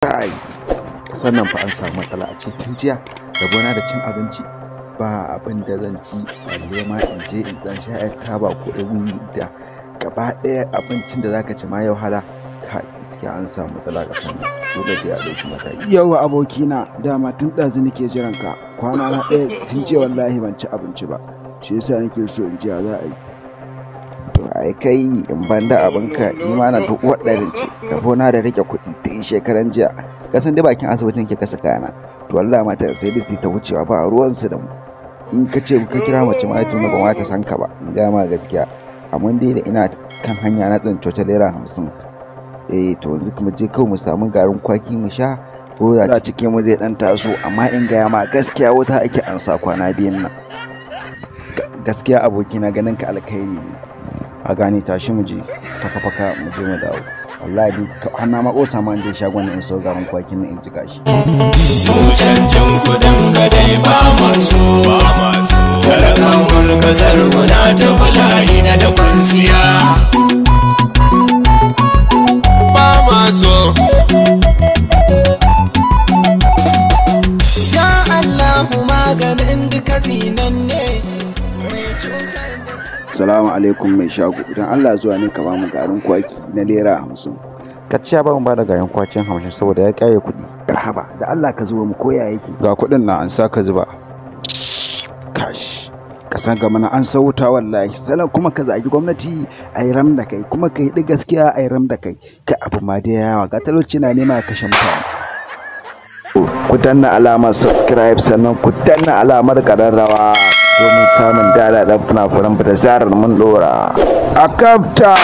Kai, sannan fa an samu matsala a ce tun jiya rabona da cin abinci ba abin da zan ci balle ma in je in dan sha yar taba ko wuri da gaba ɗaya abincin da zaka ci ma yau hala. Kai, gaskiya an samu matsala ga sannan dole sai a ɗauki mataki. Yawa abokina, dama tun ɗazu nake jiran ka, kwana na ɗaya tun jiya wallahi ban ci abinci ba, shi yasa nake so in ji za a yi. To ai kai in banda abinka ni ma na duk waɗannan ce rabona da rike kuɗi tun shekaran jiya kasan dai bakin asibitin ke kasa kana to wallahi mata sai dai ta wucewa ba ruwan su da mu in ka ce ka kira mace ma ita ba ma ta san ka ba in ga ma gaskiya amma dai da ina kan hanya na tsince naira 50 to yanzu kuma je kawai mu samu garin kwaki mu sha ko da cike mu zai dan taso amma in ga ma gaskiya wuta ake ansa kwana biyan nan gaskiya abokina ganin ka alkhairi ne a gane tashi mu je faka mu je mu dawo wallahi duk hanna ma kosa ma je shagon in so garin kwakin nan in ji gashi mu canjin kudin gadai ba masu talakawar kasar muna ta bala'i na da kunsiya ba masu ya Allahu maganin duka sinan ne. Salamu alaikum mai shago, idan Allah zuwa ne ka bamu garin kwaki na naira 50. Kacciya ba mu ba da garin kwakin 50 saboda ya kaye kuɗi. Haba da Allah ka zuba mu koya yake. Ga kuɗin na an saka zuba. Kash, ka san ga mana an sauta wallahi. Salan kuma ka zagi gwamnati a yi ram da kai, kuma ka yi gaskiya a yi ram da kai. Ka abu ma da yawa, ga talauci na nema ya kashe mutane. Ku danna alamar subscribe sannan ku danna alamar ƙararrawa domin samun dada dan fina-finan da zarar mun dora a kapta.